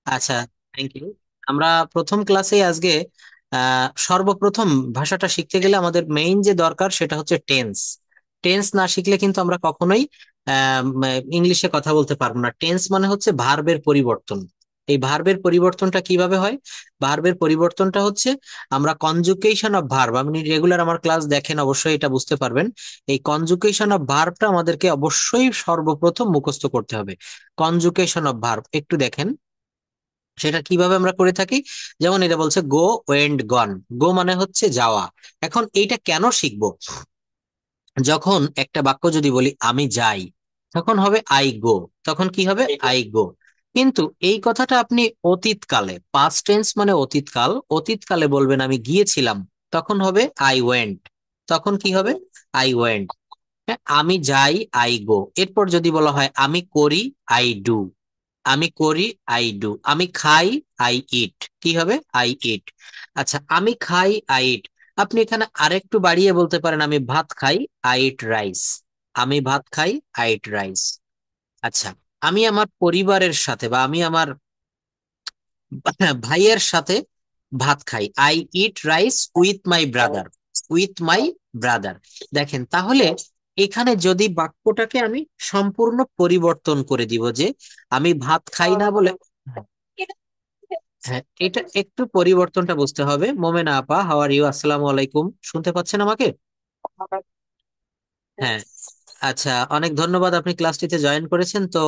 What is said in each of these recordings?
আচ্ছা, thank you. আমরা প্রথম ক্লাসে আজকে সর্বপ্রথম ভাষাটা শিখতে গেলে আমাদের মেইন যে দরকার সেটা হচ্ছে টেন্স। টেন্স না শিখলে কিন্তু আমরা কখনোই ইংলিশে কথা বলতে পারবো না। টেন্স মানে হচ্ছে ভার্বের পরিবর্তন। এই ভার্বের পরিবর্তনটা কিভাবে হয়? ভার্বের পরিবর্তনটা হচ্ছে আমরা কনজুকেশন অফ ভার্ব, আপনি রেগুলার আমার ক্লাস দেখেন অবশ্যই এটা বুঝতে পারবেন। এই কনজুকেশন অফ ভার্বটা আমাদেরকে অবশ্যই সর্বপ্রথম মুখস্থ করতে হবে। কনজুকেশন অফ ভার্ব একটু দেখেন সেটা কিভাবে আমরা করে থাকি। যেমন এটা বলছে গো, ওয়েন্ট, গন। গো মানে হচ্ছে যাওয়া। এখন এইটা কেন শিখবো? যখন একটা বাক্য যদি বলি আমি যাই, তখন হবে আই গো। তখন কি হবে? I go. কিন্তু এই কথাটা আপনি অতীতকালে, পাস্ট টেন্স মানে অতীতকাল, অতীতকালে বলবেন আমি গিয়েছিলাম, তখন হবে আই ওয়েন্ট। তখন কি হবে? I went. আমি যাই, আই গো। এরপর যদি বলা হয় আমি করি, আই ডু। আমি করি, আই ডু। আমি খাই, আই ইট। কি হবে? I eat. আচ্ছা, আমি খাই, আই ইট। আপনি এখানে আরেকটু বাড়িয়ে বলতে পারেন আমি ভাত খাই, আই ইট রাইস। আমি ভাত খাই, আই ইট রাইস। আচ্ছা, আমি আমার পরিবারের সাথে বা আমি আমার ভাইয়ের সাথে ভাত খাই, I eat rice with my brother. With my brother. দেখেন তাহলে এখানে যদি বাক্যটাকে আমি সম্পূর্ণ পরিবর্তন করে দিব যে আমি ভাত খাই না বলে, হ্যাঁ, এটা একটু পরিবর্তনটা বুঝতে হবে। মোমেনা আপা, হাউ আর ইউ? আসসালামু আলাইকুম, শুনতে পাচ্ছেন আমাকে? হ্যাঁ। আচ্ছা, অনেক ধন্যবাদ, আপনি ক্লাসটিতে জয়েন করেছেন তো।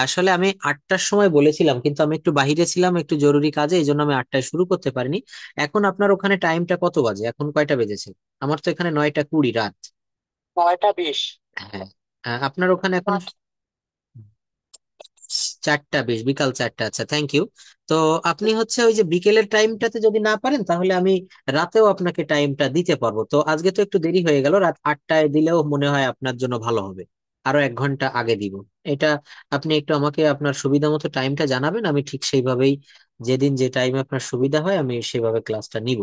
আসলে আমি 8টার সময় বলেছিলাম, কিন্তু আমি একটু বাইরে ছিলাম, একটু জরুরি কাজে, এই জন্য আমি 8টায় শুরু করতে পারিনি। এখন আপনার ওখানে টাইমটা কত বাজে? এখন কয়টা বেজেছে? আমার তো এখানে 9টা 20 রাত। 9টা 20। হ্যাঁ। আপনার ওখানে এখন 4টা 20, বিকাল 4টা। আচ্ছা, থ্যাংক ইউ। তো আপনি হচ্ছে ওই যে বিকেলের টাইমটাতে যদি না পারেন, তাহলে আমি রাতেও আপনাকে টাইমটা দিতে পারবো। তো আজকে তো একটু দেরি হয়ে গেল, রাত 8টায় দিলেও মনে হয় আপনার জন্য ভালো হবে। আরো 1 ঘন্টা আগে দিব এটা। আপনি একটু আমাকে আপনার সুবিধা মতো টাইমটা জানাবেন, আমি ঠিক সেইভাবেই যেদিন যে টাইমে আপনার সুবিধা হয় আমি সেভাবে ক্লাসটা নিব।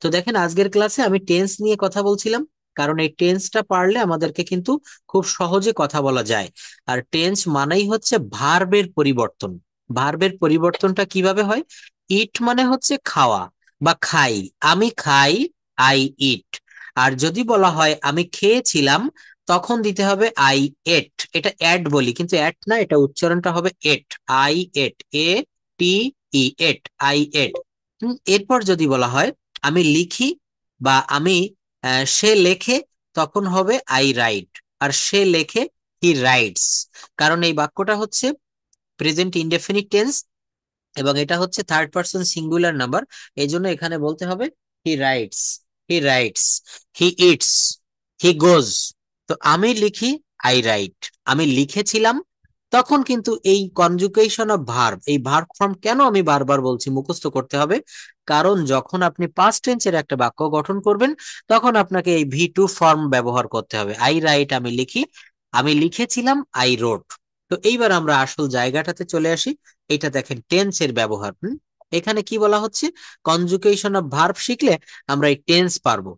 তো দেখেন, আজকের ক্লাসে আমি টেন্স নিয়ে কথা বলছিলাম, কারণ এই টেন্সটা পারলে আমাদেরকে কিন্তু খুব সহজে কথা বলা যায়। আর টেন্স মানেই হচ্ছে ভার্বের পরিবর্তন। ভার্বের পরিবর্তনটা কিভাবে হয়? ইট মানে হচ্ছে খাওয়া বা খাই। আমি খাই, আই ইট। আর যদি বলা হয় আমি খেয়েছিলাম, তখন দিতে হবে আই এট। এটা অ্যাড বলি, কিন্তু অ্যাট না, এটা উচ্চারণটা হবে এট। I ate, A T E, at, I ate. এরপর যদি বলা হয় আমি লিখি বা আমি সে লেখে, তখন হবে আই রাইট। আর সে লেখে, হি রাইটস। কারণ এই বাক্যটা হচ্ছে প্রেজেন্ট ইনডেফিনিট টেন্স এবং এটা হচ্ছে থার্ড পার্সন সিঙ্গুলার নাম্বার। এই জন্য এখানে বলতে হবে he writes, he writes. He eats, he goes. তো আমি লিখি, আই রাইট। আমি লিখেছিলাম। তখন কিন্তু এই কনজুগেশন অফ ভার্ব, এই ভার্ব ফর্ম কেন আমি বারবার বলছি মুখস্থ করতে হবে? কারণ যখন আপনি পাস্ট টেন্সের একটা বাক্য গঠন করবেন, তখন আপনাকে এই ভি টু ফর্ম ব্যবহার করতে হবে। আই রাইট, আমি লিখি। আমি লিখেছিলাম, আই রোট। তো এইবার আমরা আসল জায়গাটাতে চলে আসি। এটা দেখেন টেন্সের ব্যবহার। এখানে কি বলা হচ্ছে? কনজুগেশন অফ ভার্ব শিখলে আমরা এই টেন্স পারবো।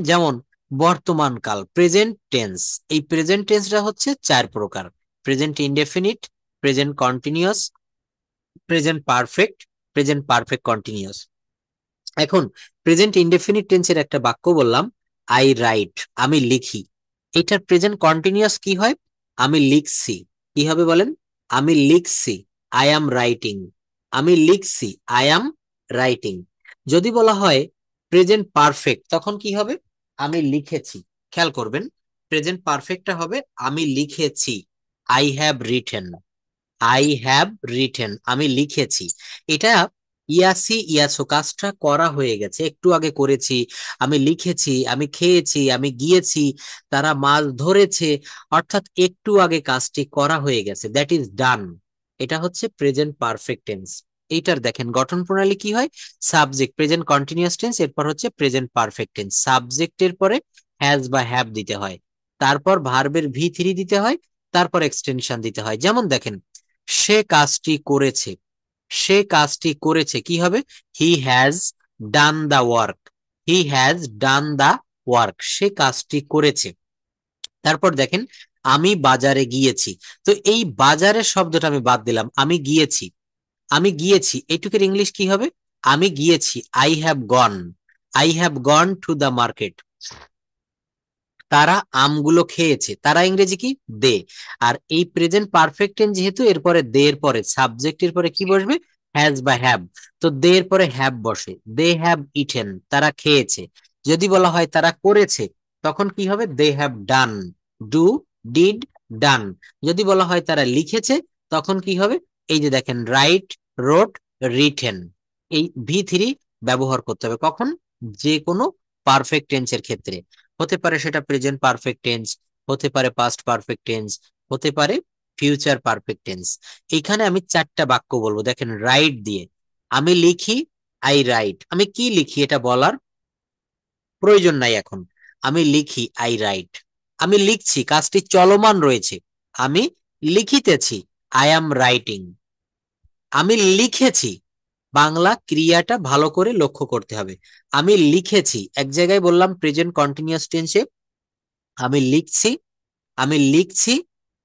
যেমন বর্তমান কাল, প্রেজেন্ট টেন্স। এই প্রেজেন্ট টেন্সটা হচ্ছে 4 প্রকার: present indefinite, present continuous, present perfect, present perfect continuous. এখন প্রেজেন্ট ইনডেফিনিট টেন্সের একটা বাক্য বললাম, আই রাইট, আমি লিখি। এটার প্রেজেন্ট কন্টিনিউয়াস কি হয়? আমি লিখছি। কি হবে বলেন? আমি লিখছি, আই অ্যাম রাইটিং। আমি লিখছি, আই অ্যাম রাইটিং। যদি বলা হয় প্রেজেন্ট পারফেক্ট, তখন কি হবে? আমি লিখেছি। খেয়াল করবেন, প্রেজেন্ট পারফেক্টটা হবে আমি লিখেছি, I have written. I have written, আমি লিখেছি। এটা ইয়াসি ইয়াছো, কাজটা করা হয়ে গেছে, একটু আগে করেছি। আমি লিখেছি, আমি খেয়েছি, আমি গিয়েছি, তারা মাছ ধরেছে। অর্থাৎ একটু আগে কাজটি করা হয়ে গেছে, দ্যাট ইজ ডান। এটা হচ্ছে প্রেজেন্ট পারফেক্ট টেন্স। এইটার দেখেন গঠন প্রণালী কি হয়। সাবজেক্ট, প্রেজেন্ট কন্টিনিউয়াস টেন্স, এরপর হচ্ছে প্রেজেন্ট পারফেক্ট টেন্স। সাবজেক্টের পরে হ্যাজ বা হ্যাভ দিতে হয়, তারপর ভার্বের ভি3 দিতে হয়, তারপর এক্সটেনশন দিতে হয়। যেমন দেখেন, সে কাজটি করেছে। সে কাজটি করেছে কি হবে? He has done the work. He has done the work, সে কাজটি করেছে। তারপর দেখেন, আমি বাজারে গিয়েছি। তো এই বাজারের শব্দটা আমি বাদ দিলাম, আমি গিয়েছি। আমি গিয়েছি এইটুকের ইংলিশ কি হবে? আমি গিয়েছি, I have gone. I have gone to the market. তারা আমগুলো খেয়েছে, তারা ইংরেজি কি? দে। আর এই প্রেজেন্ট পারফেক্ট টেন্স যেহেতু, এরপরে দে এর পরে সাবজেক্টের পরে কি বসবে? হ্যাজ বা হ্যাভ। তো দে এর পরে হ্যাভ বসে, দে হ্যাভ ইটেন, তারা খেয়েছে। যদি বলা হয় তারা করেছে, তখন কি হবে? They have done. Do, did, done. যদি বলা হয় তারা লিখেছে, তখন কি হবে? এই যে দেখেন, রাইট, রোট, রিটেন। এই ভি3 ব্যবহার করতে হবে কখন? যে কোনো পারফেক্ট টেন্সের ক্ষেত্রে। হতে পারে সেটা প্রেজেন্ট পারফেক্ট টেন্স, হতে পারে পাস্ট পারফেক্ট টেন্স, হতে পারে ফিউচার পারফেক্ট টেন্স। এইখানে আমি চারটা বাক্য বলবো, দেখেন রাইট দিয়ে। আমি লিখি, আই রাইট। আমি কি লিখি এটা বলার প্রয়োজন নাই এখন। আমি লিখি, আই রাইট। আমি লিখছি, কাজটি চলমান রয়েছে। আমি লিখিতেছি, আই অ্যাম রাইটিং। আমি লিখেছি, বাংলা ক্রিয়াটা ভালো করে লক্ষ্য করতে হবে। আমি লিখেছি, এক জায়গায় বললাম প্রেজেন্ট কন্টিনিউয়াস টেন্সে আমি লিখছি, আমি লিখছি।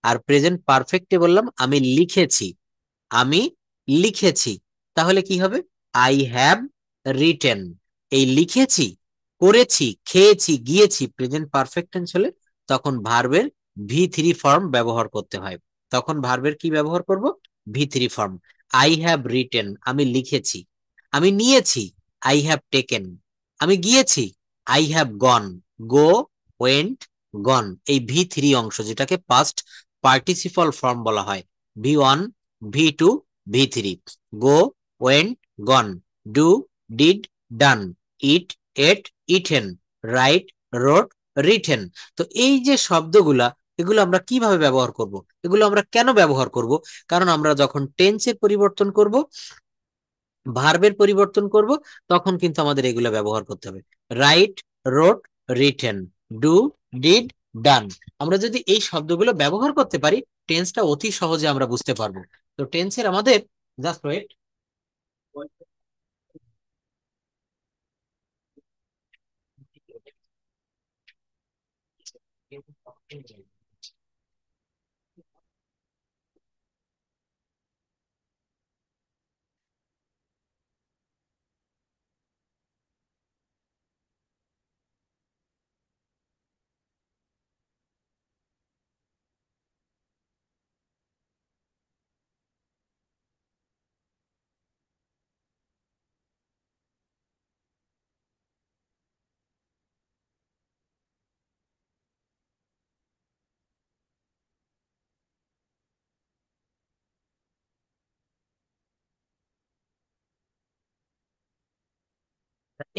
আর প্রেজেন্ট পারফেক্টে বললাম আমি লিখেছি, আমি লিখেছি। তাহলে কি হবে? I have written. এই লিখেছি, করেছি, খেয়েছি, গিয়েছি প্রেজেন্ট পারফেক্ট টেন্স হলে তখন ভার্বের ভি3 ফর্ম ব্যবহার করতে হয়। তখন ভার্বের কি ব্যবহার করব? ভি3 ফর্ম। আই হ্যাভ রিটেন, আমি লিখেছি। আমি নিয়েছি, আই হ্যাভ টেকেন। আমি গিয়েছি, I have gone. Go, went, gone. এই ভি3 অংশ যেটাকে পাস্ট পার্টিসিপল ফর্ম বলা হয়। ভি1, ভি2, ভি3। Go, went, gone. Do, did, done. Eat, ate, eaten. Write, wrote, written. তো এই যে শব্দগুলা, এগুলো আমরা কিভাবে ব্যবহার করব? এগুলো আমরা কেন ব্যবহার করব? কারণ আমরা যখন টেন্সের পরিবর্তন করব, ভার্বের পরিবর্তন করব, তখন কিন্তু আমাদের এগুলো ব্যবহার করতে হবে। Right, wrote, written, do, did, ডান। আমরা যদি এই শব্দগুলো ব্যবহার করতে পারি, টেন্সটা অতি সহজে আমরা বুঝতে পারবো। তো টেন্সের আমাদের, জাস্ট ওয়েট।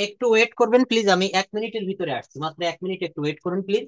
একটু ওয়েট করবেন প্লিজ, আমি 1 মিনিটের ভিতরে আসছি, মাত্র 1 মিনিট একটু ওয়েট করুন প্লিজ।